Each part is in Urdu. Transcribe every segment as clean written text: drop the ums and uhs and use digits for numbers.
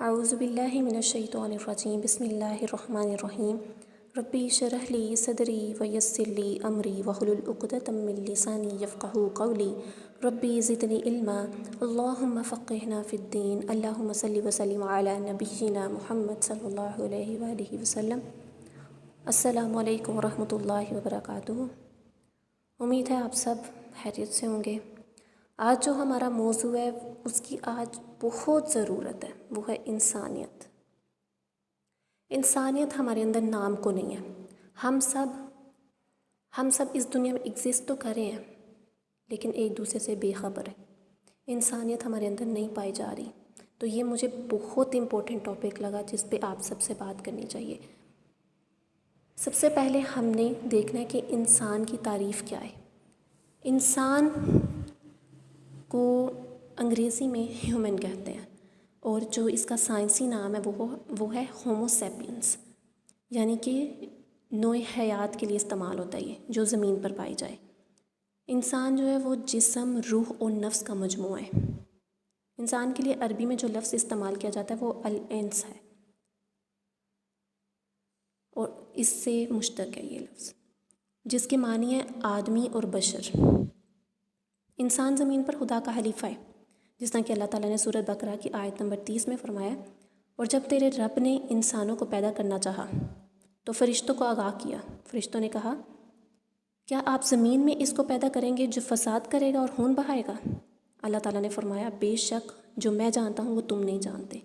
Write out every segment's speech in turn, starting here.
اعوذ باللہ من الشیطان الرجیم بسم اللہ الرحمن الرحیم ربی اشرح لی صدری ویسر لی امری واحلل عقدۃ من لسانی یفقہوا قولی ربی زدنی علما اللہم فقہنا فی الدین اللہم صلی وسلم علی نبینا محمد صلی اللہ علیہ وآلہ وسلم۔ السلام علیکم ورحمۃ اللہ وبرکاتہ۔ امید ہے آپ سب خیریت سے ہوں گے۔ آج جو ہمارا موضوع ہے اس کی آج بہت ضرورت ہے، وہ ہے انسانیت۔ انسانیت ہمارے اندر نام کو نہیں ہے۔ ہم سب اس دنیا میں ایگزسٹ تو کر رہے ہیں لیکن ایک دوسرے سے بے خبر ہے۔ انسانیت ہمارے اندر نہیں پائی جا رہی، تو یہ مجھے بہت امپورٹنٹ ٹاپک لگا جس پہ آپ سب سے بات کرنی چاہیے۔ سب سے پہلے ہم نے دیکھنا ہے کہ انسان کی تعریف کیا ہے۔ انسان کو انگریزی میں ہیومن کہتے ہیں، اور جو اس کا سائنسی نام ہے وہ ہے ہومو سیپینس، یعنی کہ نوع حیات کے لیے استعمال ہوتا ہے یہ، جو زمین پر پائی جائے۔ انسان جو ہے وہ جسم، روح اور نفس کا مجموعہ ہے۔ انسان کے لیے عربی میں جو لفظ استعمال کیا جاتا ہے وہ الانس ہے، اور اس سے مشتق ہے یہ لفظ، جس کے معنی ہے آدمی اور بشر۔ انسان زمین پر خدا کا خلیفہ ہے، جس طرح کہ اللہ تعالیٰ نے سورۃ بقرہ کی آیت نمبر 30 میں فرمایا، اور جب تیرے رب نے انسانوں کو پیدا کرنا چاہا تو فرشتوں کو آگاہ کیا۔ فرشتوں نے کہا، کیا آپ زمین میں اس کو پیدا کریں گے جو فساد کرے گا اور خون بہائے گا؟ اللہ تعالیٰ نے فرمایا، بے شک جو میں جانتا ہوں وہ تم نہیں جانتے۔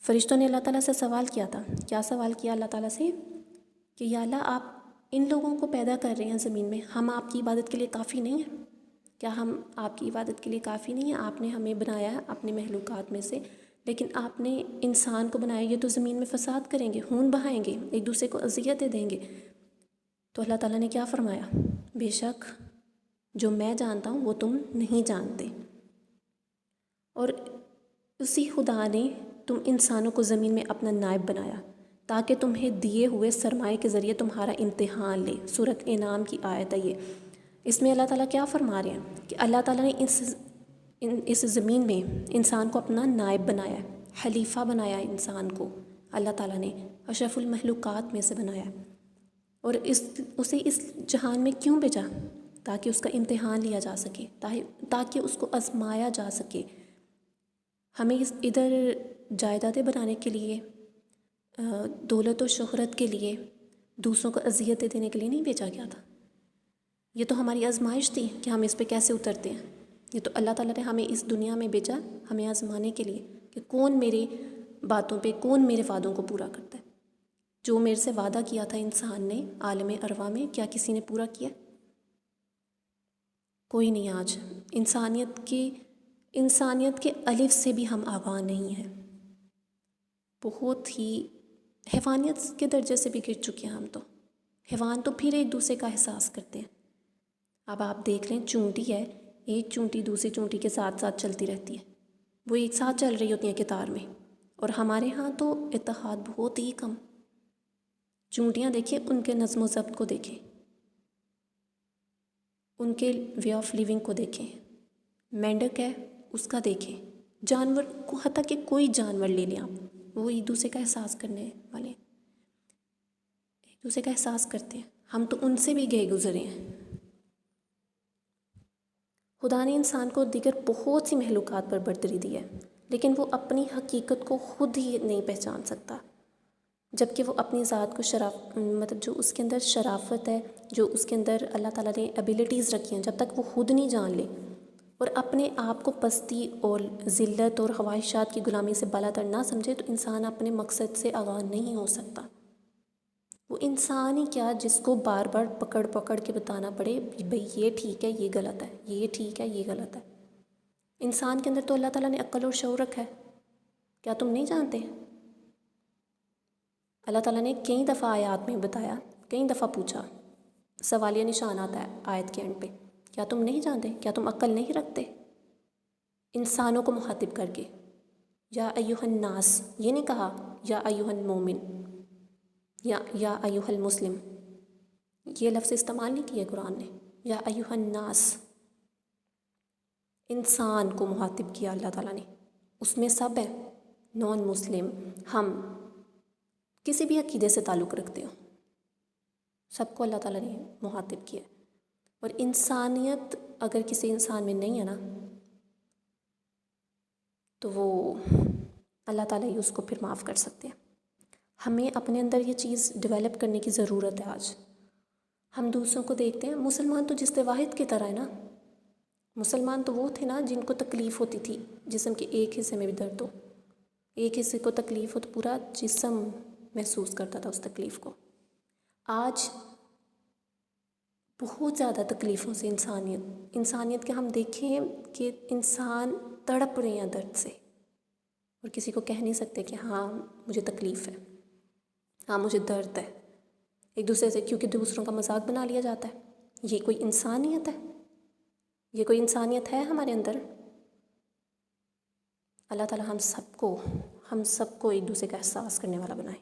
فرشتوں نے اللہ تعالیٰ سے سوال کیا تھا، کیا سوال کیا اللہ تعالیٰ سے کہ یا اللہ، آپ ان لوگوں کو پیدا کر رہے ہیں زمین میں، ہم آپ کی عبادت کے لیے کافی نہیں ہیں؟ کیا ہم آپ کی عبادت کے لیے کافی نہیں ہیں؟ آپ نے ہمیں بنایا ہے اپنے مخلوقات میں سے، لیکن آپ نے انسان کو بنایا، یہ تو زمین میں فساد کریں گے، خون بہائیں گے، ایک دوسرے کو اذیتیں دیں گے۔ تو اللہ تعالیٰ نے کیا فرمایا، بے شک جو میں جانتا ہوں وہ تم نہیں جانتے۔ اور اسی خدا نے تم انسانوں کو زمین میں اپنا نائب بنایا تاکہ تمہیں دیے ہوئے سرمایے کے ذریعے تمہارا امتحان لے۔ سورۃ انعام کی آیت ہے یہ۔ اس میں اللہ تعالیٰ کیا فرما رہے ہیں کہ اللہ تعالیٰ نے اس زمین میں انسان کو اپنا نائب بنایا ہے، خلیفہ بنایا ہے انسان کو۔ اللہ تعالیٰ نے اشرف المخلوقات میں سے بنایا ہے، اور اسے اس جہان میں کیوں بھیجا؟ تاکہ اس کا امتحان لیا جا سکے، تاکہ اس کو آزمایا جا سکے۔ ہمیں ادھر جائیدادیں بنانے کے لیے، دولت و شہرت کے لیے، دوسروں کو اذیتیں دینے کے لیے نہیں بھیجا گیا تھا۔ یہ تو ہماری آزمائش تھی کہ ہم اس پہ کیسے اترتے ہیں۔ یہ تو اللہ تعالیٰ نے ہمیں اس دنیا میں بھیجا ہمیں آزمانے کے لیے کہ کون میری باتوں پہ، کون میرے وعدوں کو پورا کرتا ہے۔ جو میرے سے وعدہ کیا تھا انسان نے عالم ارواح میں، کیا کسی نے پورا کیا؟ کوئی نہیں۔ آج انسانیت کے الف سے بھی ہم آگاہ نہیں ہیں، بہت ہی حیوانیت کے درجے سے بھی گر چکے ہیں ہم۔ تو حیوان تو پھر ایک دوسرے کا احساس کرتے ہیں۔ اب آپ دیکھ لیں، چونٹی ہے، ایک چونٹی دوسری چونٹی کے ساتھ ساتھ چلتی رہتی ہے، وہ ایک ساتھ چل رہی ہوتی ہیں قطار میں، اور ہمارے ہاں تو اتحاد بہت ہی کم۔ چونٹیاں دیکھیں، ان کے نظم و ضبط کو دیکھیں، ان کے وے آف لیونگ کو دیکھیں۔ مینڈک ہے، اس کا دیکھیں، جانور کو، حتیٰ کہ کوئی جانور لے لیں آپ، وہ ایک دوسرے کا احساس کرنے والے ہیں، ایک دوسرے کا احساس کرتے ہیں۔ ہم تو ان سے بھی گئے گزرے ہیں۔ خدا نے انسان کو دیگر بہت سی مخلوقات پر برتری دی ہے، لیکن وہ اپنی حقیقت کو خود ہی نہیں پہچان سکتا، جبکہ وہ اپنی ذات کو جو اس کے اندر شرافت ہے، جو اس کے اندر اللہ تعالیٰ نے ایبیلٹیز رکھی ہیں، جب تک وہ خود نہیں جان لے اور اپنے آپ کو پستی اور ذلت اور خواہشات کی غلامی سے بالاتر نہ سمجھے، تو انسان اپنے مقصد سے آگاہ نہیں ہو سکتا۔ وہ انسان ہی کیا جس کو بار بار پکڑ پکڑ کے بتانا پڑے، بھئی یہ ٹھیک ہے، یہ غلط ہے، یہ ٹھیک ہے، یہ غلط ہے۔ انسان کے اندر تو اللہ تعالیٰ نے عقل اور شعور رکھا ہے، کیا تم نہیں جانتے؟ اللہ تعالیٰ نے کئی دفعہ آیات میں بتایا، کئی دفعہ پوچھا، سوالیہ نشان آتا ہے آیت کے اینڈ پہ، کیا تم نہیں جانتے؟ کیا تم عقل نہیں رکھتے؟ انسانوں کو مخاطب کر کے، یا ایھا الناس، یہ نہیں کہا یا ایھا المومن یا ایھا المسلم، یہ لفظ استعمال نہیں کیا قرآن نے۔ یا ایھا الناس، انسان کو مخاطب کیا اللہ تعالیٰ نے، اس میں سب ہے، نان مسلم، ہم کسی بھی عقیدے سے تعلق رکھتے ہوں، سب کو اللہ تعالیٰ نے مخاطب کیا ہے. اور انسانیت اگر کسی انسان میں نہیں ہے نا تو وہ اللہ تعالیٰ ہی اس کو پھر معاف کر سکتے ہیں. ہمیں اپنے اندر یہ چیز ڈیولپ کرنے کی ضرورت ہے. آج ہم دوسروں کو دیکھتے ہیں، مسلمان تو جسم واحد کی طرح ہے نا. مسلمان تو وہ تھے نا جن کو تکلیف ہوتی تھی جسم کے ایک حصے میں بھی درد ہو، ایک حصے کو تکلیف ہو تو پورا جسم محسوس کرتا تھا اس تکلیف کو. آج بہت زیادہ تکلیفوں سے انسانیت کے ہم دیکھیں کہ انسان تڑپ رہے ہیں درد سے، اور کسی کو کہہ نہیں سکتے کہ ہاں مجھے تکلیف ہے، ہاں مجھے درد ہے. ایک دوسرے سے کیونکہ دوسروں کا مذاق بنا لیا جاتا ہے. یہ کوئی انسانیت ہے؟ یہ کوئی انسانیت ہے ہمارے اندر؟ اللہ تعالیٰ ہم سب کو ایک دوسرے کا احساس کرنے والا بنائے.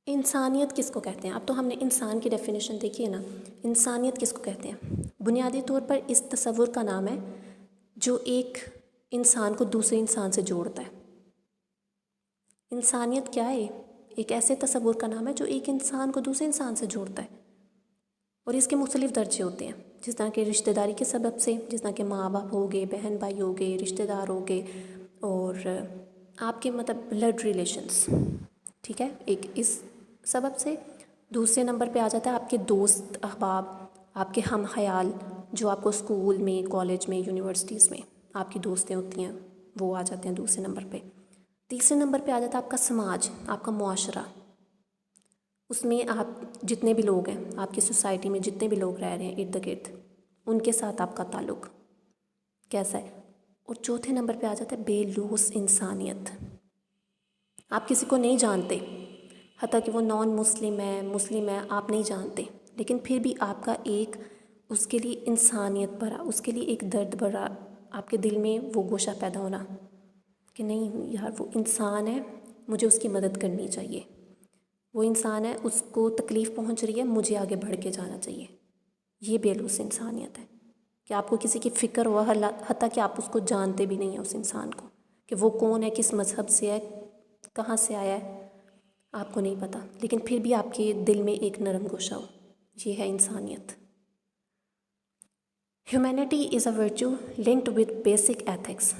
انسانیت کس کو کہتے ہیں؟ اب تو ہم نے انسان کی ڈیفینیشن دیکھی ہے نا. انسانیت کس کو کہتے ہیں؟ بنیادی طور پر اس تصور کا نام ہے جو ایک انسان کو دوسرے انسان سے جوڑتا ہے. انسانیت کیا ہے؟ ایک ایسے تصور کا نام ہے جو ایک انسان کو دوسرے انسان سے جوڑتا ہے. اور اس کے مختلف درجے ہوتے ہیں، جس طرح کہ رشتہ داری کے سبب سے، جس طرح کہ ماں باپ ہو گئے، بہن بھائی ہو گئے، رشتہ دار ہو گئے، اور آپ کے بلڈ ریلیشنس. ٹھیک ہے، ایک اس سبب سے. دوسرے نمبر پہ آ جاتا ہے آپ کے دوست احباب، آپ کے ہم خیال جو آپ کو اسکول میں، کالج میں، یونیورسٹیز میں آپ کی دوستیں ہوتی ہیں، وہ آ جاتے ہیں دوسرے نمبر پہ. تیسرے نمبر پہ آ جاتا ہے آپ کا سماج، آپ کا معاشرہ. اس میں آپ جتنے بھی لوگ ہیں، آپ کی سوسائٹی میں جتنے بھی لوگ رہ رہے ہیں ارد گرد، ان کے ساتھ آپ کا تعلق کیسا ہے. اور چوتھے نمبر پہ آ جاتا ہے بے لوث انسانیت. آپ کسی کو نہیں جانتے، حتیٰ کہ وہ نان مسلم ہے، مسلم ہے، آپ نہیں جانتے، لیکن پھر بھی آپ کا ایک اس کے لیے انسانیت بھرا، اس کے لیے ایک درد بھرا آپ کے دل میں وہ گوشہ پیدا ہونا کہ نہیں یار وہ انسان ہے، مجھے اس کی مدد کرنی چاہیے. وہ انسان ہے، اس کو تکلیف پہنچ رہی ہے، مجھے آگے بڑھ کے جانا چاہیے. یہ بے لوث انسانیت ہے کہ آپ کو کسی کی فکر ہوا، حتیٰ کہ آپ اس کو جانتے بھی نہیں ہیں اس انسان کو، کہ وہ کون ہے، کس مذہب سے ہے، کہاں سے آیا ہے، آپ کو نہیں پتہ، لیکن پھر بھی آپ کے دل میں ایک نرم گوشہ ہو. یہ ہے انسانیت. Humanity is a virtue linked with basic ethics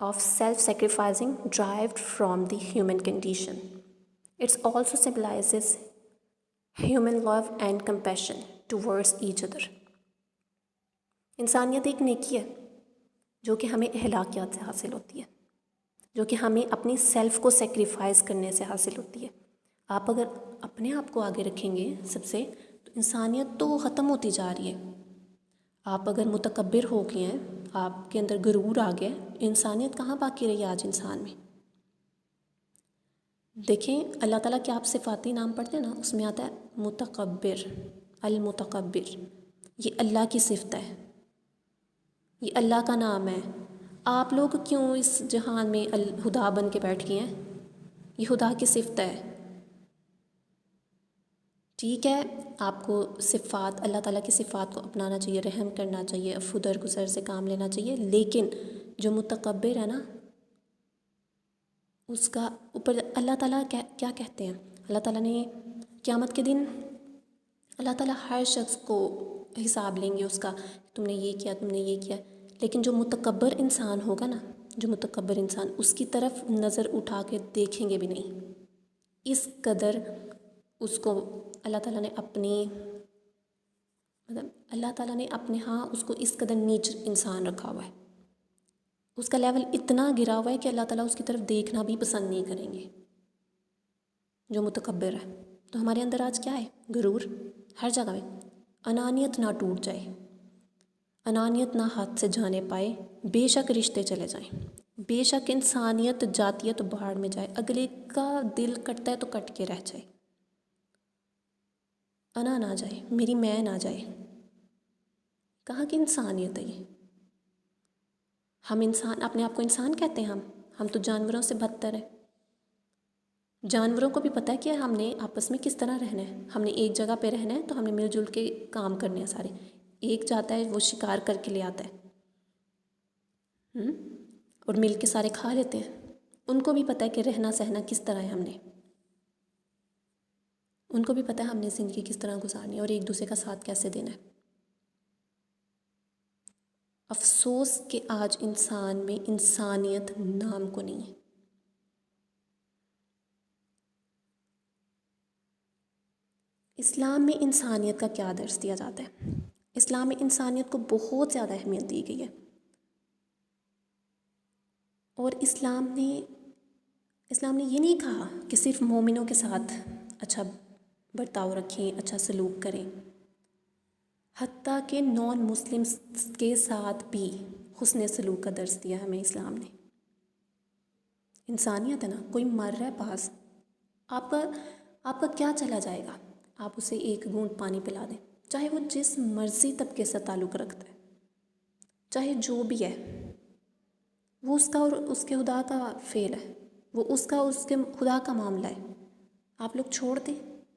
of self-sacrificing derived from the human condition. It also symbolizes human love and compassion towards each other. انسانیت ایک نیکی ہے جو کہ ہمیں اخلاقیات سے حاصل ہوتی ہے، جو کہ ہمیں اپنی سیلف کو سیکریفائز کرنے سے حاصل ہوتی ہے. آپ اگر اپنے آپ کو آگے رکھیں گے سب سے، تو انسانیت تو ختم ہوتی جا رہی ہے. آپ اگر متکبر ہو گئے ہیں، آپ کے اندر غرور آ گیا، انسانیت کہاں باقی رہی آج انسان میں؟ دیکھیں اللہ تعالیٰ کے آپ صفاتی نام پڑھتے ہیں نا، اس میں آتا ہے متکبر، المتکبر. یہ اللہ کی صفت ہے، یہ اللہ کا نام ہے. آپ لوگ کیوں اس جہان میں خدا بن کے بیٹھ گئے ہیں؟ یہ خدا کی صفت ہے. ٹھیک ہے، آپ کو صفات، اللہ تعالیٰ کی صفات کو اپنانا چاہیے، رحم کرنا چاہیے، عفو درگزر سے کام لینا چاہیے، لیکن جو متکبر ہے نا، اس کا اوپر اللہ تعالیٰ کیا کہتے ہیں؟ اللہ تعالیٰ نے قیامت کے دن اللہ تعالیٰ ہر شخص کو حساب لیں گے اس کا، تم نے یہ کیا، تم نے یہ کیا. لیکن جو متکبر انسان ہوگا نا، جو متکبر انسان، اس کی طرف نظر اٹھا کے دیکھیں گے بھی نہیں. اس قدر اس کو اللہ تعالیٰ نے اللہ تعالیٰ نے اپنے ہاں اس کو اس قدر نیچ انسان رکھا ہوا ہے. اس کا لیول اتنا گرا ہوا ہے کہ اللہ تعالیٰ اس کی طرف دیکھنا بھی پسند نہیں کریں گے جو متکبر ہے. تو ہمارے اندر آج کیا ہے؟ غرور ہر جگہ میں. انانیت نہ ٹوٹ جائے، انانیت نہ ہاتھ سے جانے پائے. بے شک رشتے چلے جائیں، بے شک انسانیت جاتیت بہاڑ میں جائے، اگلے کا دل کٹتا ہے تو کٹ کے رہ جائے. انا نہ جائے، میری میں نہ جائے. کہاں کی انسانیت ہے یہ؟ ہم انسان، اپنے آپ کو انسان کہتے ہیں. ہم تو جانوروں سے بدتر ہیں. جانوروں کو بھی پتہ ہے کہ ہم نے آپس میں کس طرح رہنا ہے. ہم نے ایک جگہ پہ رہنا ہے تو ہم نے مل جل کے کام کرنے ہیں سارے. ایک جاتا ہے وہ شکار کر کے لے آتا ہے، اور مل کے سارے کھا لیتے ہیں. ان کو بھی پتہ ہے کہ رہنا سہنا کس طرح ہے. ان کو بھی پتہ ہے ہم نے زندگی کس طرح گزارنی ہے اور ایک دوسرے کا ساتھ کیسے دینا ہے. افسوس کہ آج انسان میں انسانیت نام کو نہیں ہے. اسلام میں انسانیت کا کیا درس دیا جاتا ہے؟ اسلام میں انسانیت کو بہت زیادہ اہمیت دی گئی ہے. اور اسلام نے یہ نہیں کہا کہ صرف مومنوں کے ساتھ اچھا برتاؤ رکھیں، اچھا سلوک کریں. حتیٰ کہ نان مسلمس کے ساتھ بھی حسن سلوک کا درس دیا ہمیں اسلام نے. انسانیت ہے نا. کوئی مر رہا ہے پاس، آپ کا کیا چلا جائے گا؟ آپ اسے ایک گھونٹ پانی پلا دیں، چاہے وہ جس مرضی طبقے سے تعلق رکھتا ہے، چاہے جو بھی ہے. وہ اس کا اور اس کے خدا کا فعل ہے، وہ اس کے خدا کا معاملہ ہے. آپ لوگ چھوڑ دیں.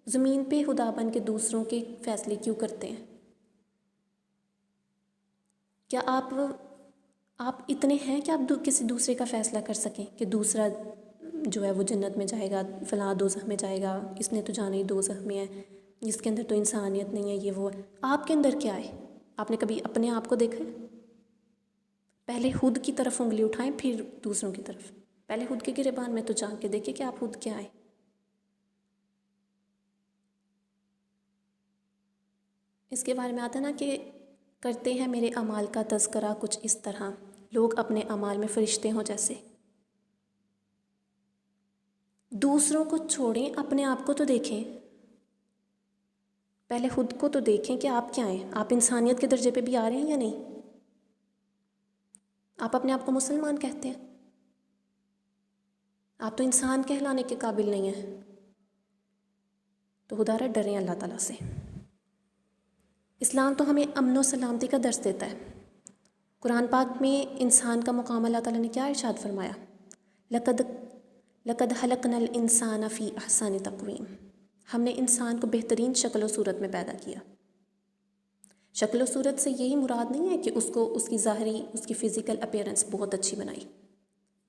زمین پہ خدا بن کے دوسروں کے فیصلے کیوں کرتے ہیں؟ کیا آپ اتنے ہیں کہ آپ کسی دوسرے کا فیصلہ کر سکیں کہ دوسرا جو ہے وہ جنت میں جائے گا، فلاں دوزخ میں جائے گا، اس نے تو جانا ہی دوزخ میں ہے، جس کے اندر تو انسانیت نہیں ہے، یہ وہ ہے. آپ کے اندر کیا ہے؟ آپ نے کبھی اپنے آپ کو دیکھا ہے؟ پہلے خود کی طرف انگلی اٹھائیں پھر دوسروں کی طرف. پہلے خود کے گریبان میں تو جھانک کے دیکھیں کہ آپ خود کیا ہے. اس کے بارے میں آتا ہے نا کہ کرتے ہیں میرے اعمال کا تذکرہ کچھ اس طرح، لوگ اپنے اعمال میں فرشتے ہوں جیسے. دوسروں کو چھوڑیں، اپنے آپ کو تو دیکھیں. پہلے خود کو تو دیکھیں کہ آپ کیا ہیں. آپ انسانیت کے درجے پہ بھی آ رہے ہیں یا نہیں؟ آپ اپنے آپ کو مسلمان کہتے ہیں، آپ تو انسان کہلانے کے قابل نہیں ہیں. تو خدا را ڈریں اللہ تعالیٰ سے. اسلام تو ہمیں امن و سلامتی کا درس دیتا ہے. قرآن پاک میں انسان کا مقام اللہ تعالیٰ نے کیا ارشاد فرمایا؟ لقد خلقنا الانسان فی احسن تقویم. ہم نے انسان کو بہترین شکل و صورت میں پیدا کیا. شکل و صورت سے یہی مراد نہیں ہے کہ اس کو اس کی ظاہری، اس کی فزیکل اپیرنس بہت اچھی بنائی،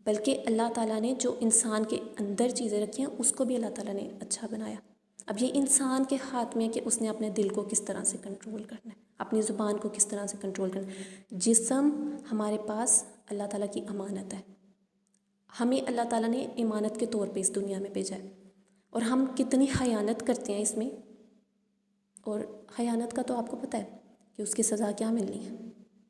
بلکہ اللہ تعالیٰ نے جو انسان کے اندر چیزیں رکھی ہیں اس کو بھی اللہ تعالیٰ نے اچھا بنایا. اب یہ انسان کے ہاتھ میں ہے کہ اس نے اپنے دل کو کس طرح سے کنٹرول کرنا ہے، اپنی زبان کو کس طرح سے کنٹرول کرنا ہے. جسم ہمارے پاس اللہ تعالیٰ کی امانت ہے. ہمیں اللہ تعالیٰ نے امانت کے طور پہ اس دنیا میں بھیجا ہے، اور ہم کتنی خیانت کرتے ہیں اس میں. اور خیانت کا تو آپ کو پتہ ہے کہ اس کی سزا کیا ملنی ہے.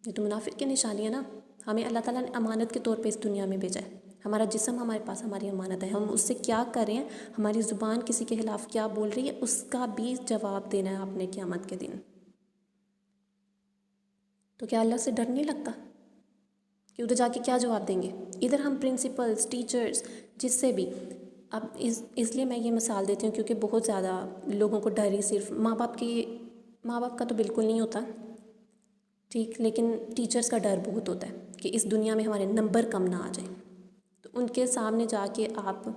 یہ تو منافق کی نشانی ہے نا. ہمیں اللہ تعالیٰ نے امانت کے طور پہ اس دنیا میں بھیجا ہے. ہمارا جسم ہمارے پاس ہماری امانت ہے. ہم اس سے کیا کریں، ہماری زبان کسی کے خلاف کیا بول رہی ہے، اس کا بھی جواب دینا ہے آپ نے قیامت کے دن. تو کیا اللہ سے ڈر نہیں لگتا کہ ادھر جا کے کیا جواب دیں گے؟ ادھر ہم پرنسپلز، ٹیچرز، جس سے بھی. اب اس لیے میں یہ مثال دیتی ہوں کیونکہ بہت زیادہ لوگوں کو ڈر ہی صرف ماں باپ کا تو بالکل نہیں ہوتا ٹھیک، لیکن ٹیچرز کا ڈر بہت ہوتا ہے کہ اس دنیا میں ہمارے نمبر کم نہ آ جائیں. تو ان کے سامنے جا کے آپ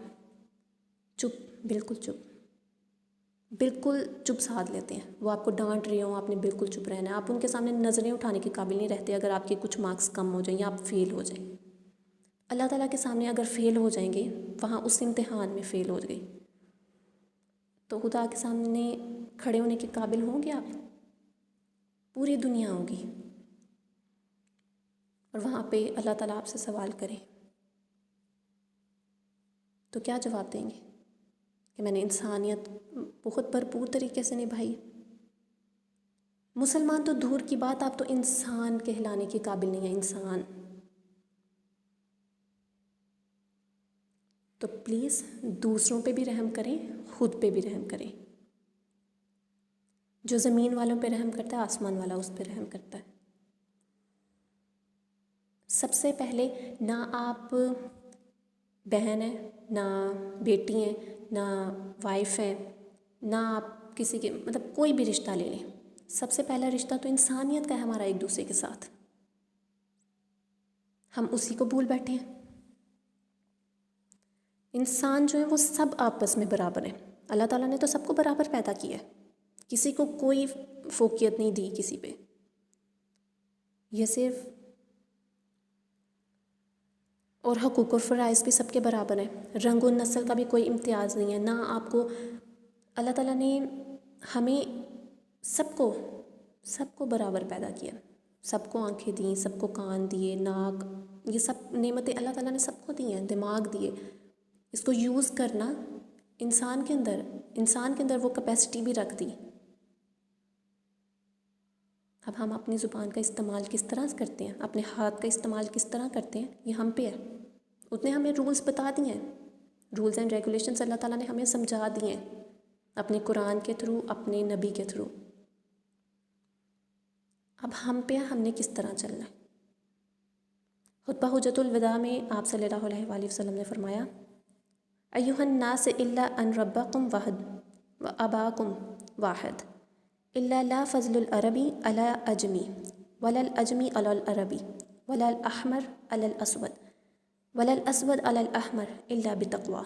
بالکل چپ سادھ لیتے ہیں. وہ آپ کو ڈانٹ رہے ہوں، آپ نے بالکل چپ رہنا ہے. آپ ان کے سامنے نظریں اٹھانے کے قابل نہیں رہتے اگر آپ کے کچھ مارکس کم ہو جائیں یا آپ فیل ہو جائیں. اللہ تعالیٰ کے سامنے اگر فیل ہو جائیں گے، وہاں اس امتحان میں فیل ہو گئی، تو خدا کے سامنے کھڑے ہونے کے قابل ہوں گے آپ؟ پوری دنیا ہوگی، اور وہاں پہ اللہ تعالیٰ آپ سے سوال کرے تو کیا جواب دیں گے؟ کہ میں نے انسانیت بہت بھرپور طریقے سے نبھائی. مسلمان تو دور کی بات، آپ تو انسان کہلانے کے قابل نہیں ہیں. انسان تو پلیز دوسروں پہ بھی رحم کریں، خود پہ بھی رحم کریں. جو زمین والوں پہ رحم کرتا ہے، آسمان والا اس پہ رحم کرتا ہے. سب سے پہلے نہ آپ بہن ہیں، نہ بیٹی ہیں، نہ وائف ہیں، نہ آپ کسی کے مطلب کوئی بھی رشتہ لے لیں. سب سے پہلا رشتہ تو انسانیت کا ہے ہمارا ایک دوسرے کے ساتھ. ہم اسی کو بھول بیٹھے ہیں. انسان جو ہے وہ سب آپس میں برابر ہیں. اللہ تعالیٰ نے تو سب کو برابر پیدا کیا ہے، کسی کو کوئی فوقیت نہیں دی کسی پہ. یہ صرف اور حقوق اور فرائض بھی سب کے برابر ہیں، رنگ و نسل کا بھی کوئی امتیاز نہیں ہے، نہ آپ کو اللہ تعالیٰ نے ہمیں سب کو برابر پیدا کیا، سب کو آنکھیں دیں، سب کو کان دیے، ناک، یہ سب نعمتیں اللہ تعالیٰ نے سب کو دی ہیں، دماغ دیے، اس کو یوز کرنا انسان کے اندر وہ کیپیسٹی بھی رکھ دی۔ اب ہم اپنی زبان کا استعمال کس طرح کرتے ہیں، اپنے ہاتھ کا استعمال کس طرح کرتے ہیں، یہ ہم پہ ہے۔ اتنے ہمیں رولز بتا دیے ہیں، رولز اینڈ ریگولیشنز اللہ تعالیٰ نے ہمیں سمجھا دیے ہیں اپنے قرآن کے تھرو، اپنے نبی کے تھرو۔ اب ہم پہ ہم نے کس طرح چلنا ہے۔ خطبہ حجۃ الوداع میں آپ صلی اللہ علیہ وآلہ وسلم نے فرمایا، ایھا الناس الا ان ربکم واحد و اباکم واحد الا لا فضل العربی علی اجمی ولا الاجمی علی العربی ولا الاحمر علی الاسود ولا الاسود علی الاحمر الا بتقوی۔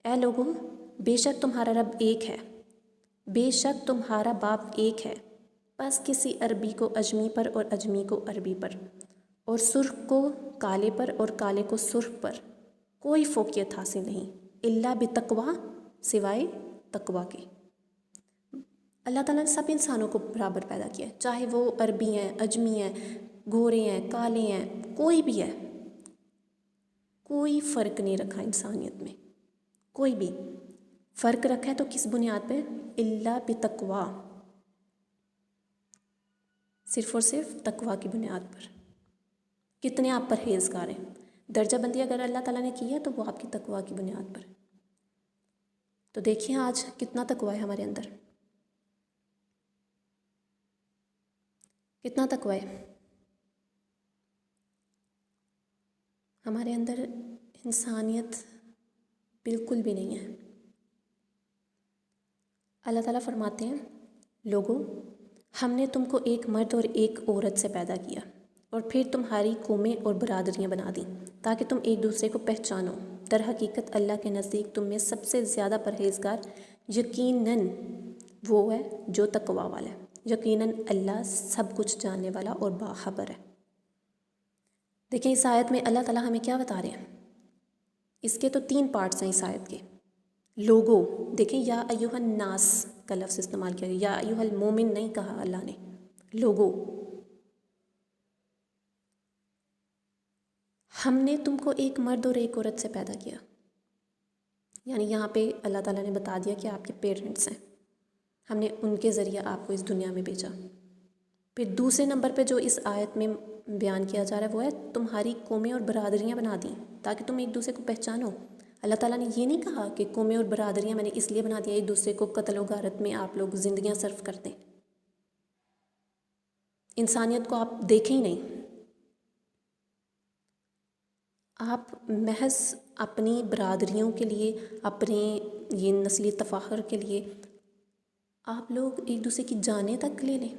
اے لوگوں، بے شک تمہارا رب ایک ہے، بے شک تمہارا باپ ایک ہے، بس کسی عربی کو اجمی پر اور اجمی کو عربی پر اور سرخ کو کالے پر اور کالے کو سرخ پر کوئی فوقیت حاصل نہیں، الا بتقوی، سوائے تقوی کے۔ اللہ تعالیٰ نے سب انسانوں کو برابر پیدا کیا ہے، چاہے وہ عربی ہیں، اجمی ہیں، گورے ہیں، کالے ہیں، کوئی بھی ہے، کوئی فرق نہیں رکھا انسانیت میں، کوئی بھی فرق رکھا ہے تو کس بنیاد پہ؟ الا بتقوی، صرف اور صرف تقوی کی بنیاد پر۔ کتنے آپ پرہیزگار ہیں، درجہ بندی اگر اللہ تعالیٰ نے کی ہے تو وہ آپ کی تقوی کی بنیاد پر۔ تو دیکھیں آج کتنا تقوی ہے ہمارے اندر، کتنا تقوی ہے ہمارے اندر، انسانیت بالکل بھی نہیں ہے۔ اللہ تعالیٰ فرماتے ہیں، لوگوں، ہم نے تم کو ایک مرد اور ایک عورت سے پیدا کیا اور پھر تمہاری قومیں اور برادریاں بنا دیں تاکہ تم ایک دوسرے کو پہچانو، در حقیقت اللہ کے نزدیک تم میں سب سے زیادہ پرہیزگار یقیناً وہ ہے جو تقوی والا ہے، یقیناً اللہ سب کچھ جاننے والا اور باخبر ہے۔ دیکھیں اس آیت میں اللہ تعالیٰ ہمیں کیا بتا رہے ہیں، اس کے تو 3 پارٹس ہیں اس آیت کے۔ لوگوں، دیکھیں یا ایھا الناس کا لفظ استعمال کیا گیا، یا ایھا المومن نہیں کہا اللہ نے، لوگوں، ہم نے تم کو ایک مرد اور ایک عورت سے پیدا کیا، یعنی یہاں پہ اللہ تعالیٰ نے بتا دیا کہ آپ کے پیرنٹس ہیں، ہم نے ان کے ذریعہ آپ کو اس دنیا میں بھیجا۔ پھر دوسرے نمبر پہ جو اس آیت میں بیان کیا جا رہا ہے وہ ہے تمہاری قومیں اور برادریاں بنا دیں تاکہ تم ایک دوسرے کو پہچانو۔ اللہ تعالیٰ نے یہ نہیں کہا کہ قومیں اور برادریاں میں نے اس لیے بنا دیا ایک دوسرے کو قتل و غارت میں آپ لوگ زندگیاں صرف کرتے، انسانیت کو آپ دیکھیں ہی نہیں، آپ محض اپنی برادریوں کے لیے، اپنے یہ نسلی تفاخر کے لیے آپ لوگ ایک دوسرے کی جانیں تک لے لیں۔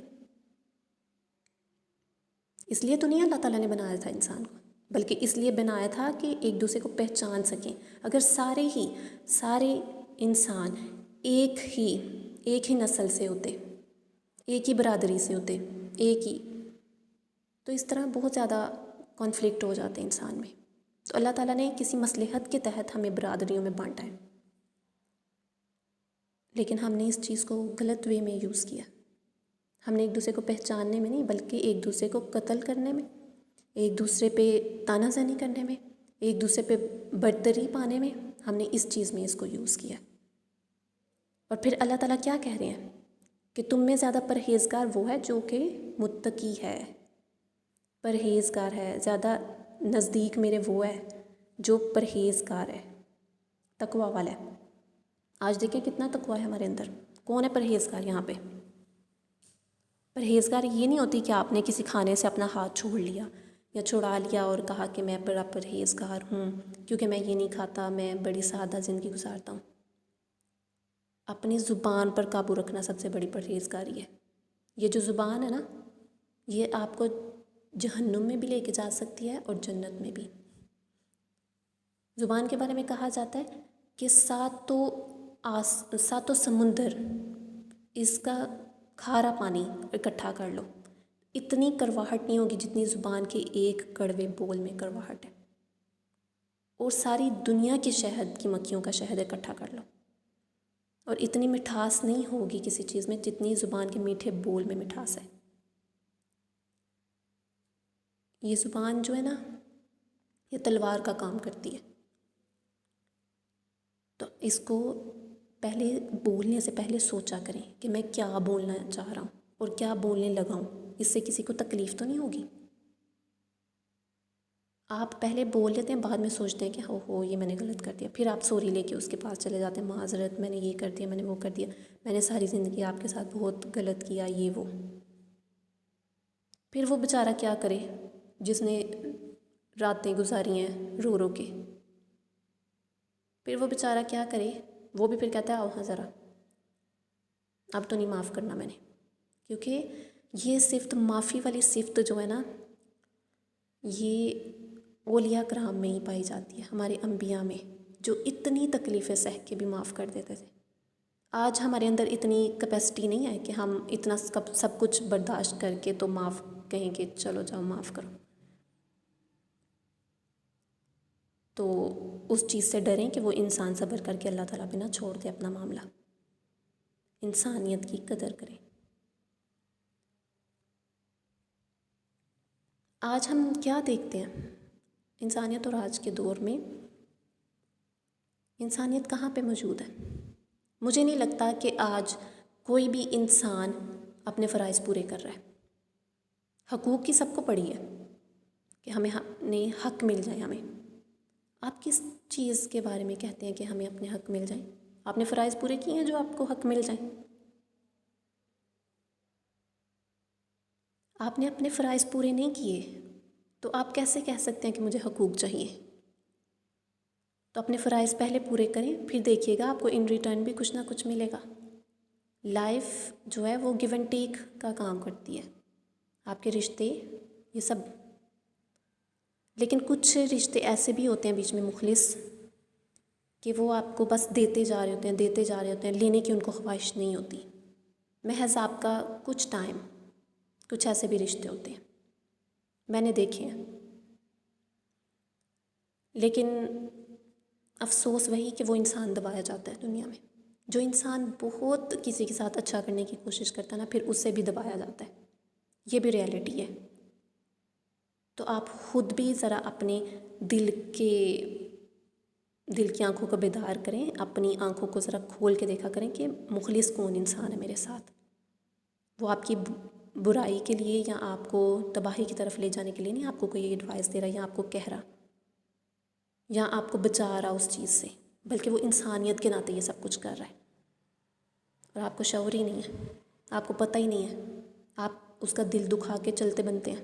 اس لیے تو نہیں اللہ تعالیٰ نے بنایا تھا انسان کو، بلکہ اس لیے بنایا تھا کہ ایک دوسرے کو پہچان سکیں۔ اگر سارے انسان ایک ہی نسل سے ہوتے، ایک ہی برادری سے ہوتے، ایک ہی، تو اس طرح بہت زیادہ کانفلکٹ ہو جاتے انسان میں۔ تو اللہ تعالیٰ نے کسی مصلحت کے تحت ہمیں برادریوں میں بانٹا ہے، لیکن ہم نے اس چیز کو غلط وے میں یوز کیا۔ ہم نے ایک دوسرے کو پہچاننے میں نہیں بلکہ ایک دوسرے کو قتل کرنے میں، ایک دوسرے پہ طعنہ زنی کرنے میں، ایک دوسرے پہ برتری پانے میں ہم نے اس چیز میں اس کو یوز کیا۔ اور پھر اللہ تعالیٰ کیا کہہ رہے ہیں کہ تم میں زیادہ پرہیزگار وہ ہے جو کہ متقی ہے، پرہیزگار ہے، زیادہ نزدیک میرے وہ ہے جو پرہیزگار ہے، تقوی والا ہے۔ آج دیکھیں کتنا تقوی ہے ہمارے اندر، کون ہے پرہیزگار یہاں پہ؟ پرہیزگار یہ نہیں ہوتی کہ آپ نے کسی کھانے سے اپنا ہاتھ چھوڑ لیا یا چھڑا لیا اور کہا کہ میں بڑا پرہیزگار ہوں کیونکہ میں یہ نہیں کھاتا، میں بڑی سادہ زندگی گزارتا ہوں۔ اپنی زبان پر قابو رکھنا سب سے بڑی پرہیزگاری ہے۔ یہ جو زبان ہے نا، یہ آپ کو جہنم میں بھی لے کے جا سکتی ہے اور جنت میں بھی۔ زبان کے بارے میں کہا جاتا ہے کہ ساتوں سمندر اس کا کھارا پانی اکٹھا کر لو، اتنی کرواہٹ نہیں ہوگی جتنی زبان کے ایک کڑوے بول میں کرواہٹ ہے. اور ساری دنیا کے شہد کی مکھیوں کا شہد اکٹھا کر لو اور اتنی مٹھاس نہیں ہوگی کسی چیز میں جتنی زبان کے میٹھے بول میں مٹھاس ہے. یہ زبان جو ہے نا، یہ تلوار کا کام کرتی ہے. تو اس کو پہلے بولنے سے پہلے سوچا کریں کہ میں کیا بولنا چاہ رہا ہوں اور کیا بولنے لگا ہوں. اس سے کسی کو تکلیف تو نہیں ہوگی. آپ پہلے بول لیتے ہیں، بعد میں سوچتے ہیں کہ ہو یہ میں نے غلط کر دیا. پھر آپ سوری لے کے اس کے پاس چلے جاتے ہیں، معذرت میں نے یہ کر دیا، میں نے وہ کر دیا، میں نے ساری زندگی آپ کے ساتھ بہت غلط کیا، یہ وہ. پھر وہ بیچارہ کیا کرے جس نے راتیں گزاری ہیں رو رو کے. پھر وہ بیچارہ کیا کرے، وہ بھی پھر کہتا ہے آؤ ہاں ذرا، اب تو نہیں معاف کرنا میں نے. کیونکہ یہ صفت، معافی والی صفت جو ہے نا، یہ اولیاء کرام میں ہی پائی جاتی ہے، ہمارے انبیاء میں، جو اتنی تکلیفیں سہ کے بھی معاف کر دیتے تھے. آج ہمارے اندر اتنی کیپیسٹی نہیں ہے کہ ہم اتنا سب کچھ برداشت کر کے تو معاف کہیں کہ چلو جاؤ معاف کرو. تو اس چیز سے ڈریں کہ وہ انسان صبر کر کے اللہ تعالیٰ پہ نہ چھوڑ دے اپنا معاملہ. انسانیت کی قدر کریں. آج ہم کیا دیکھتے ہیں؟ انسانیت اور آج کے دور میں انسانیت کہاں پہ موجود ہے؟ مجھے نہیں لگتا کہ آج کوئی بھی انسان اپنے فرائض پورے کر رہا ہے. حقوق کی سب کو پڑی ہے کہ ہمیں اپنے حق مل جائیں. ہمیں آپ کس چیز کے بارے میں کہتے ہیں کہ ہمیں اپنے حق مل جائیں؟ آپ نے فرائض پورے کیے ہیں جو آپ کو حق مل جائیں؟ آپ نے اپنے فرائض پورے نہیں کیے تو آپ کیسے کہہ سکتے ہیں کہ مجھے حقوق چاہیے؟ تو اپنے فرائض پہلے پورے کریں، پھر دیکھیے گا آپ کو ان ریٹرن بھی کچھ نہ کچھ ملے گا. لائف جو ہے وہ گیو اینڈ ٹیک کا کام کرتی ہے. آپ کے رشتے یہ سب، لیکن کچھ رشتے ایسے بھی ہوتے ہیں بیچ میں مخلص، کہ وہ آپ کو بس دیتے جا رہے ہوتے ہیں، دیتے جا رہے ہوتے ہیں، لینے کی ان کو خواہش نہیں ہوتی. محض آپ کا کچھ ٹائم. کچھ ایسے بھی رشتے ہوتے ہیں، میں نے دیکھے ہیں. لیکن افسوس وہی کہ وہ انسان دبایا جاتا ہے دنیا میں. جو انسان بہت کسی کے ساتھ اچھا کرنے کی کوشش کرتا ہے نا، پھر اس سے بھی دبایا جاتا ہے. یہ بھی ریالٹی ہے. تو آپ خود بھی ذرا اپنے دل کی آنکھوں کو بیدار کریں، اپنی آنکھوں کو ذرا کھول کے دیکھا کریں کہ مخلص کون انسان ہے میرے ساتھ. وہ آپ کی برائی کے لیے یا آپ کو تباہی کی طرف لے جانے کے لیے نہیں، آپ کو کوئی ایڈوائس دے رہا یا آپ کو کہہ رہا یا آپ کو بچا رہا اس چیز سے، بلکہ وہ انسانیت کے ناطے یہ سب کچھ کر رہا ہے اور آپ کو شعور ہی نہیں ہے، آپ کو پتہ ہی نہیں ہے. آپ اس کا دل دکھا کے چلتے بنتے ہیں.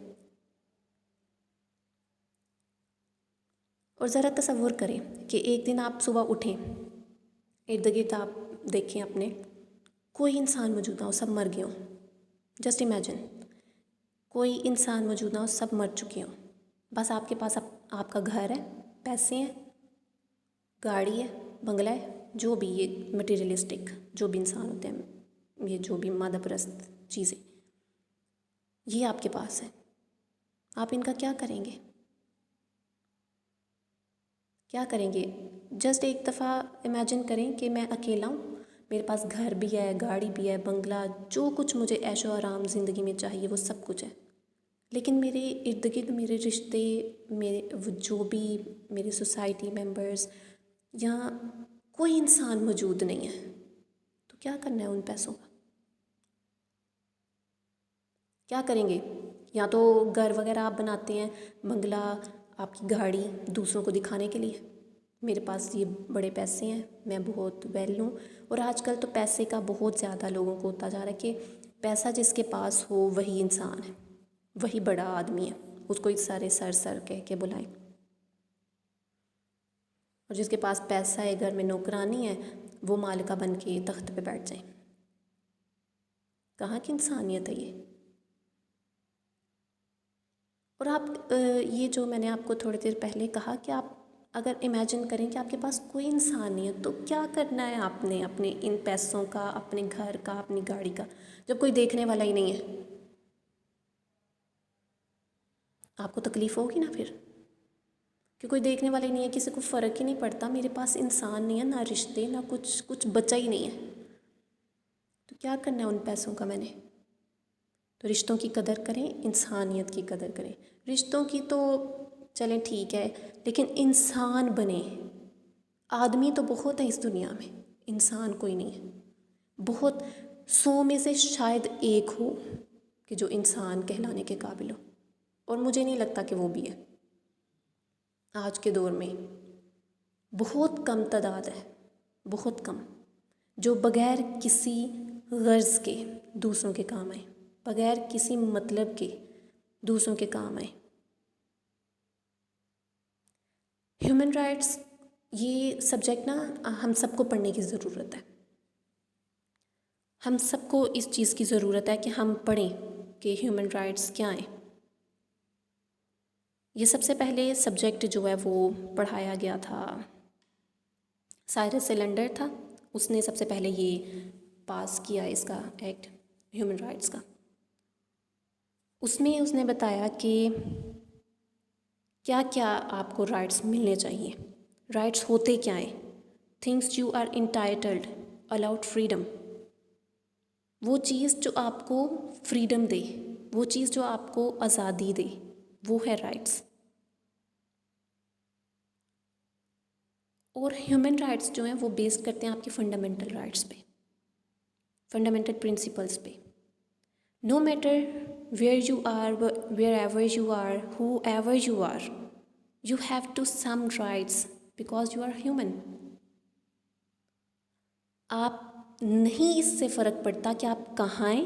اور ذرا تصور کریں کہ ایک دن آپ صبح اٹھیں، ارد گرد آپ دیکھیں اپنے، کوئی انسان موجود نہ ہو، سب مر گئے ہوں. جسٹ امیجن کوئی انسان موجود نہ ہو، سب مر چکے ہوں. بس آپ کے پاس آپ کا گھر ہے، پیسے ہیں، گاڑی ہے، بنگلہ ہے، جو بھی یہ مٹیریلسٹک جو بھی انسان ہوتے ہیں، یہ جو بھی مادہ پرست چیزیں، یہ آپ کے پاس ہے. آپ ان کا کیا کریں گے؟ کیا کریں گے؟ جسٹ ایک دفعہ امیجن کریں کہ میں اکیلا ہوں، میرے پاس گھر بھی ہے، گاڑی بھی ہے، بنگلہ، جو کچھ مجھے عیش و آرام زندگی میں چاہیے وہ سب کچھ ہے. لیکن میرے ارد گرد میرے رشتے، میرے جو بھی میرے سوسائٹی ممبرز، یہاں کوئی انسان موجود نہیں ہے. تو کیا کرنا ہے ان پیسوں کا؟ کیا کریں گے؟ یا تو گھر وغیرہ آپ بناتے ہیں، بنگلہ، آپ کی گاڑی دوسروں کو دکھانے کے لیے، میرے پاس یہ بڑے پیسے ہیں، میں بہت ویل ہوں. اور آج کل تو پیسے کا بہت زیادہ لوگوں کو ہوتا جا رہا ہے کہ پیسہ جس کے پاس ہو وہی انسان ہے، وہی بڑا آدمی ہے، اس کو سارے سر کہہ کے بلائیں. اور جس کے پاس پیسہ ہے، گھر میں نوکرانی ہے، وہ مالکہ بن کے تخت پہ بیٹھ جائیں. کہاں کی انسانیت ہے یہ؟ اور آپ یہ جو میں نے آپ کو تھوڑی دیر پہلے کہا کہ آپ اگر امیجن کریں کہ آپ کے پاس کوئی انسان نہیں ہے تو کیا کرنا ہے آپ نے اپنے ان پیسوں کا، اپنے گھر کا، اپنی گاڑی کا، جب کوئی دیکھنے والا ہی نہیں ہے. آپ کو تکلیف ہوگی نا پھر، کہ کوئی دیکھنے والے نہیں ہے، کسی کو فرق ہی نہیں پڑتا، میرے پاس انسان نہیں ہے، نہ رشتے، نہ کچھ بچا ہی نہیں ہے، تو کیا کرنا ہے ان پیسوں کا میں نے؟ تو رشتوں کی قدر کریں، انسانیت کی قدر کریں. رشتوں کی تو چلیں ٹھیک ہے، لیکن انسان بنیں. آدمی تو بہت ہے اس دنیا میں، انسان کوئی نہیں ہے. بہت 100 میں سے شاید ایک ہو کہ جو انسان کہلانے کے قابل ہو، اور مجھے نہیں لگتا کہ وہ بھی ہے. آج کے دور میں بہت کم تعداد ہے، بہت کم، جو بغیر کسی غرض کے دوسروں کے کام آئے، بغیر کسی مطلب کے دوسروں کے کام آئے. ہیومن رائٹس یہ سبجیکٹ نا ہم سب کو پڑھنے کی ضرورت ہے. ہم سب کو اس چیز کی ضرورت ہے کہ ہم پڑھیں کہ ہیومن رائٹس کیا ہیں. یہ سب سے پہلے سبجیکٹ جو ہے وہ پڑھایا گیا تھا، سائرس سلنڈر تھا، اس نے سب سے پہلے یہ پاس کیا اس کا ایکٹ ہیومن رائٹس کا. اس میں اس نے بتایا کہ کیا کیا آپ کو رائٹس ملنے چاہیے. رائٹس ہوتے کیا ہیں؟ Things you are entitled allowed freedom. وہ چیز جو آپ کو فریڈم دے، وہ چیز جو آپ کو آزادی دے، وہ ہے رائٹس. اور ہیومن رائٹس جو ہیں وہ بیس کرتے ہیں آپ کے فنڈامنٹل رائٹس پہ، فنڈامنٹل پرنسپلس پہ. No matter where you are, wherever you are, whoever you are, you have to some rights because you are human. آپ نہیں، اس سے فرق پڑتا کہ آپ کہاں ہیں،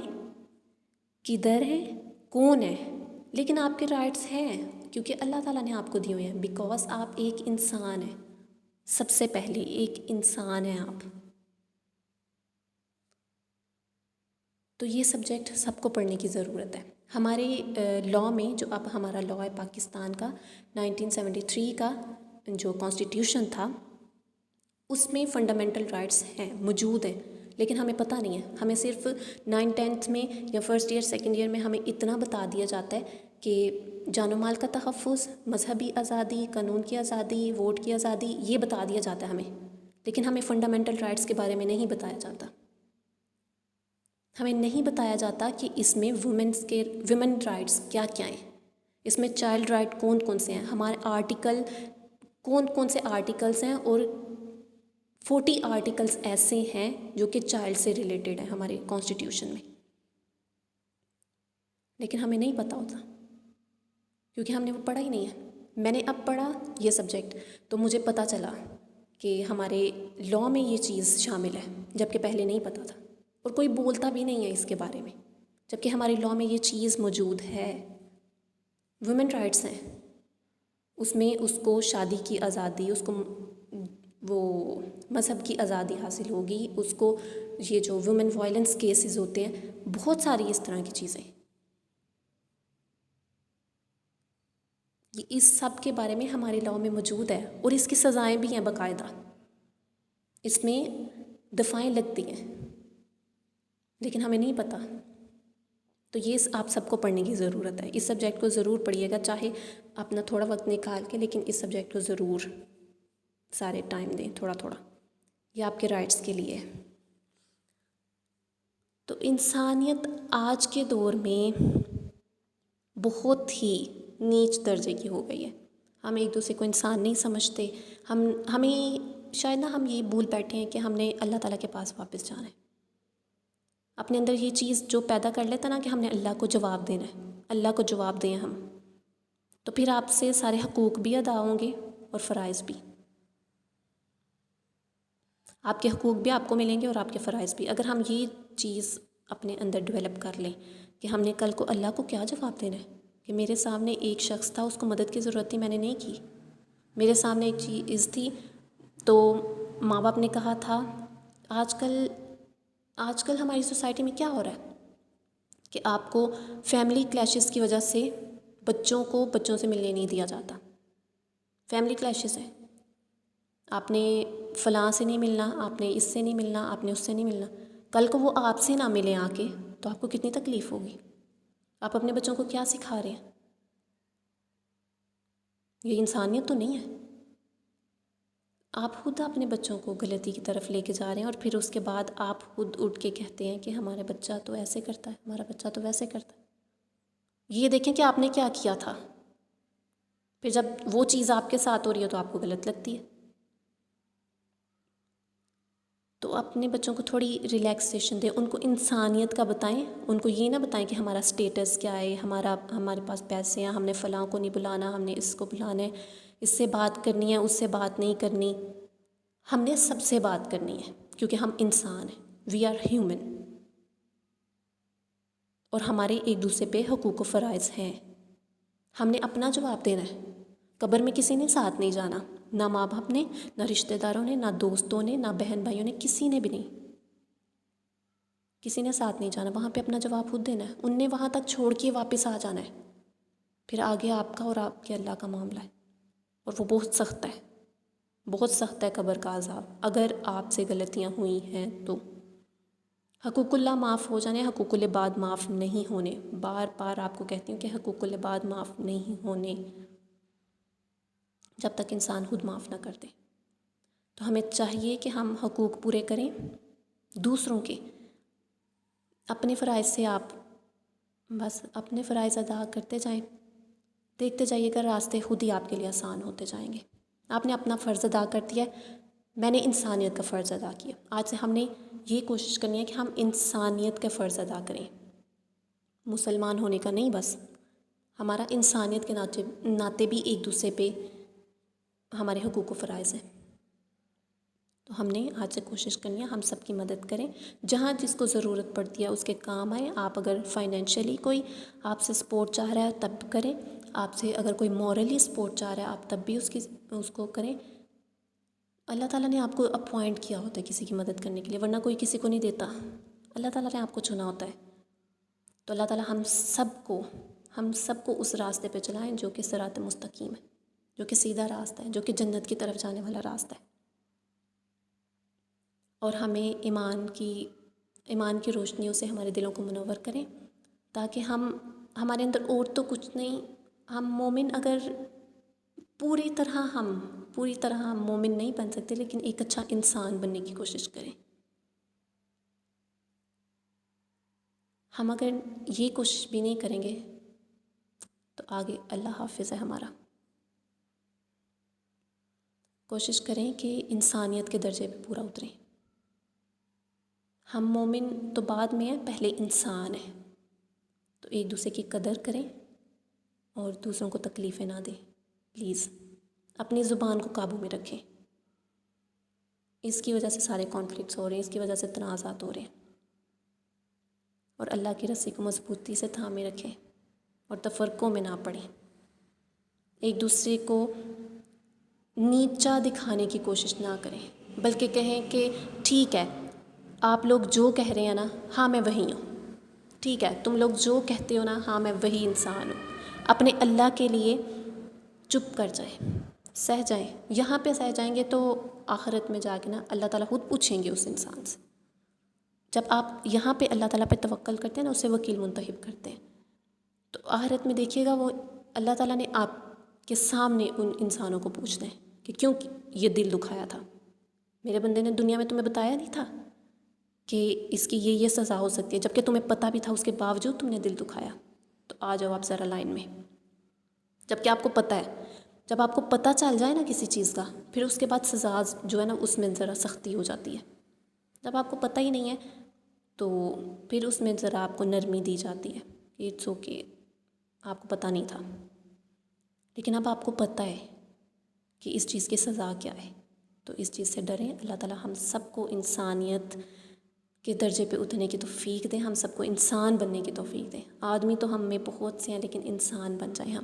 کدھر ہیں، کون ہے، لیکن آپ کے رائٹس ہیں کیونکہ اللہ تعالیٰ نے آپ کو دیے ہوئے ہیں. بیکاز آپ ایک انسان ہیں، سب سے پہلے ایک انسان ہیں آپ. تو یہ سبجیکٹ سب کو پڑھنے کی ضرورت ہے. ہمارے لاء میں جو اب ہمارا لاء ہے پاکستان کا 1973 کا جو کانسٹیٹیوشن تھا، اس میں فنڈامنٹل رائٹس ہیں، موجود ہیں، لیکن ہمیں پتہ نہیں ہے. ہمیں صرف 9th 10th میں یا فرسٹ ایئر سیکنڈ ایئر میں ہمیں اتنا بتا دیا جاتا ہے کہ جان و مال کا تحفظ، مذہبی آزادی، قانون کی آزادی، ووٹ کی آزادی، یہ بتا دیا جاتا ہے ہمیں، لیکن ہمیں فنڈامنٹل رائٹس کے بارے میں نہیں بتایا جاتا. ہمیں نہیں بتایا جاتا کہ اس میں ویمن رائٹس کیا کیا ہیں، اس میں چائلڈ رائٹ کون کون سے ہیں، ہمارے آرٹیکل کون کون سے آرٹیکلس ہیں، اور 40 آرٹیکلس ایسے ہیں جو کہ چائلڈ سے ریلیٹڈ ہیں ہمارے کانسٹیٹیوشن میں. لیکن ہمیں نہیں پتہ ہوتا کیونکہ ہم نے وہ پڑھا ہی نہیں ہے. میں نے اب پڑھا یہ سبجیکٹ تو مجھے پتہ چلا کہ ہمارے لاء میں یہ چیز شامل ہے، جبکہ پہلے نہیں پتہ تھا اور کوئی بولتا بھی نہیں ہے اس کے بارے میں، جبکہ ہمارے لاء میں یہ چیز موجود ہے. ویمن رائٹس ہیں، اس میں اس کو شادی کی آزادی، اس کو وہ مذہب کی آزادی حاصل ہوگی، اس کو یہ جو ویمن وائلنس کیسز ہوتے ہیں، بہت ساری اس طرح کی چیزیں، یہ اس سب کے بارے میں ہمارے لاء میں موجود ہے، اور اس کی سزائیں بھی ہیں باقاعدہ، اس میں دفعیں لگتی ہیں، لیکن ہمیں نہیں پتہ. تو یہ آپ سب کو پڑھنے کی ضرورت ہے. اس سبجیکٹ کو ضرور پڑھیے گا، چاہے اپنا تھوڑا وقت نکال کے، لیکن اس سبجیکٹ کو ضرور سارے ٹائم دیں تھوڑا تھوڑا. یہ آپ کے رائٹس کے لیے. تو انسانیت آج کے دور میں بہت ہی نیچ درجے کی ہو گئی ہے. ہم ایک دوسرے کو انسان نہیں سمجھتے. ہمیں شاید نا ہم یہ بھول بیٹھے ہیں کہ ہم نے اللہ تعالیٰ کے پاس واپس جانا ہے. اپنے اندر یہ چیز جو پیدا کر لیتا نا کہ ہم نے اللہ کو جواب دینا ہے، اللہ کو جواب دیں ہم، تو پھر آپ سے سارے حقوق بھی ادا ہوں گے اور فرائض بھی. آپ کے حقوق بھی آپ کو ملیں گے اور آپ کے فرائض بھی. اگر ہم یہ چیز اپنے اندر ڈیولپ کر لیں کہ ہم نے کل کو اللہ کو کیا جواب دینا ہے کہ میرے سامنے ایک شخص تھا، اس کو مدد کی ضرورت تھی، میں نے نہیں کی. میرے سامنے ایک چیز تھی تو ماں باپ نے کہا تھا. آج کل ہماری سوسائٹی میں کیا ہو رہا ہے کہ آپ کو فیملی کلیشز کی وجہ سے بچوں کو بچوں سے ملنے نہیں دیا جاتا. فیملی کلیشز ہیں، آپ نے فلاں سے نہیں ملنا، آپ نے اس سے نہیں ملنا، آپ نے اس سے نہیں ملنا. کل کو وہ آپ سے نہ ملیں آ کے تو آپ کو کتنی تکلیف ہوگی. آپ اپنے بچوں کو کیا سکھا رہے ہیں؟ یہ انسانیت تو نہیں ہے۔ آپ خود اپنے بچوں کو غلطی کی طرف لے کے جا رہے ہیں اور پھر اس کے بعد آپ خود اٹھ کے کہتے ہیں کہ ہمارا بچہ تو ایسے کرتا ہے، ہمارا بچہ تو ویسے کرتا ہے۔ یہ دیکھیں کہ آپ نے کیا کیا تھا، پھر جب وہ چیز آپ کے ساتھ ہو رہی ہے تو آپ کو غلط لگتی ہے۔ تو اپنے بچوں کو تھوڑی ریلیکسیشن دیں، ان کو انسانیت کا بتائیں، ان کو یہ نہ بتائیں کہ ہمارا سٹیٹس کیا ہے، ہمارے پاس پیسے ہیں، ہم نے فلاں کو نہیں بلانا، ہم نے اس کو بلانا ہے، اس سے بات کرنی ہے، اس سے بات نہیں کرنی۔ ہم نے سب سے بات کرنی ہے کیونکہ ہم انسان ہیں، وی آر ہیومن، اور ہمارے ایک دوسرے پہ حقوق و فرائض ہیں۔ ہم نے اپنا جواب دینا ہے۔ قبر میں کسی نے ساتھ نہیں جانا، نہ ماں باپ نے، نہ رشتہ داروں نے، نہ دوستوں نے، نہ بہن بھائیوں نے، کسی نے بھی نہیں، کسی نے ساتھ نہیں جانا۔ وہاں پہ اپنا جواب خود دینا ہے۔ ان نے وہاں تک چھوڑ کے واپس آ جانا ہے، پھر آگے آپ کا اور آپ کے اللہ کا معاملہ ہے، اور وہ بہت سخت ہے، بہت سخت ہے قبر کا عذاب اگر آپ سے غلطیاں ہوئی ہیں تو۔ حقوق اللہ معاف ہو جانے، حقوق العباد معاف نہیں ہونے۔ بار بار آپ کو کہتی ہوں کہ حقوق العباد معاف نہیں ہونے جب تک انسان خود معاف نہ کر دے۔ تو ہمیں چاہیے کہ ہم حقوق پورے کریں دوسروں کے۔ اپنے فرائض سے آپ بس اپنے فرائض ادا کرتے جائیں، دیکھتے جائیے گا راستے خود ہی آپ کے لیے آسان ہوتے جائیں گے۔ آپ نے اپنا فرض ادا کر دیا ہے، میں نے انسانیت کا فرض ادا کیا۔ آج سے ہم نے یہ کوشش کرنی ہے کہ ہم انسانیت کا فرض ادا کریں، مسلمان ہونے کا نہیں، بس ہمارا انسانیت کے ناطے بھی ایک دوسرے پہ ہمارے حقوق و فرائض ہیں۔ تو ہم نے آج سے کوشش کرنی ہے ہم سب کی مدد کریں، جہاں جس کو ضرورت پڑتی ہے اس کے کام آئیں۔ آپ اگر فائنینشلی کوئی آپ سے سپورٹ چاہ رہا ہے تب کریں، آپ سے اگر کوئی مورلی سپورٹ چاہ رہا ہے آپ تب بھی اس کو کریں۔ اللہ تعالیٰ نے آپ کو اپوائنٹ کیا ہوتا ہے کسی کی مدد کرنے کے لیے، ورنہ کوئی کسی کو نہیں دیتا۔ اللہ تعالیٰ نے آپ کو چنا ہوتا ہے۔ تو اللہ تعالیٰ ہم سب کو اس راستے پہ چلائیں جو کہ صراط مستقیم ہے، جو کہ سیدھا راستہ ہے، جو کہ جنت کی طرف جانے والا راستہ ہے۔ اور ہمیں ایمان کی روشنیوں سے ہمارے دلوں کو منور کریں، تاکہ ہمارے اندر اور تو کچھ نہیں، ہم مومن اگر پوری طرح ہم مومن نہیں بن سکتے، لیکن ایک اچھا انسان بننے کی کوشش کریں۔ ہم اگر یہ کوشش بھی نہیں کریں گے تو آگے اللہ حافظ ہے ہمارا۔ کوشش کریں کہ انسانیت کے درجے پہ پورا اتریں۔ ہم مومن تو بعد میں ہیں، پہلے انسان ہیں۔ تو ایک دوسرے کی قدر کریں اور دوسروں کو تکلیفیں نہ دیں، پلیز۔ اپنی زبان کو قابو میں رکھیں، اس کی وجہ سے سارے کانفلکٹس ہو رہے ہیں، اس کی وجہ سے تنازعات ہو رہے ہیں۔ اور اللہ کی رسی کو مضبوطی سے تھامے رکھیں اور تفرقوں میں نہ پڑیں۔ ایک دوسرے کو نیچا دکھانے کی کوشش نہ کریں، بلکہ کہیں کہ ٹھیک ہے آپ لوگ جو کہہ رہے ہیں نا، ہاں میں وہی ہوں، ٹھیک ہے تم لوگ جو کہتے ہو نا، ہاں میں وہی انسان ہوں۔ اپنے اللہ کے لیے چپ کر جائیں، سہ جائیں۔ یہاں پہ سہ جائیں گے تو آخرت میں جا کے نا اللہ تعالیٰ خود پوچھیں گے اس انسان سے۔ جب آپ یہاں پہ اللہ تعالیٰ پہ توکل کرتے ہیں نا، اسے وکیل منتخب کرتے ہیں، تو آخرت میں دیکھیے گا وہ اللہ تعالیٰ نے آپ کے سامنے ان انسانوں کو پوچھنا ہے کہ کیوں یہ دل دکھایا تھا، میرے بندے نے دنیا میں تمہیں بتایا نہیں تھا کہ اس کی یہ سزا ہو سکتی ہے، جبکہ تمہیں پتہ بھی تھا، اس کے باوجود تم نے دل دکھایا۔ تو آ جاؤ آپ ذرا لائن میں، جب کہ آپ کو پتہ ہے۔ جب آپ کو پتہ چل جائے نا کسی چیز کا، پھر اس کے بعد سزا جو ہے نا اس میں ذرا سختی ہو جاتی ہے۔ جب آپ کو پتہ ہی نہیں ہے تو پھر اس میں ذرا آپ کو نرمی دی جاتی ہے کہ اٹس اوکے، آپ کو پتہ نہیں تھا۔ لیکن اب آپ کو پتہ ہے کہ اس چیز کی سزا کیا ہے، تو اس چیز سے ڈریں۔ اللہ تعالیٰ ہم سب کو انسانیت کے درجے پہ اترنے کی توفیق دیں، ہم سب کو انسان بننے کی توفیق دیں۔ آدمی تو ہم میں بہت سے ہیں، لیکن انسان بن جائیں ہم،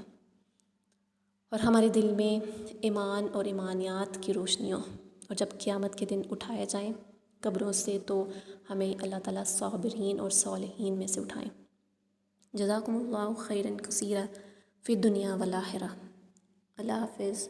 اور ہمارے دل میں ایمان اور ایمانیات کی روشنیوں، اور جب قیامت کے دن اٹھائے جائیں قبروں سے تو ہمیں اللہ تعالیٰ صابرین اور صالحین میں سے اٹھائیں۔ جزاکم اللہ خیرا کثیرا فی الدنیا والآخرہ۔ اللہ حافظ۔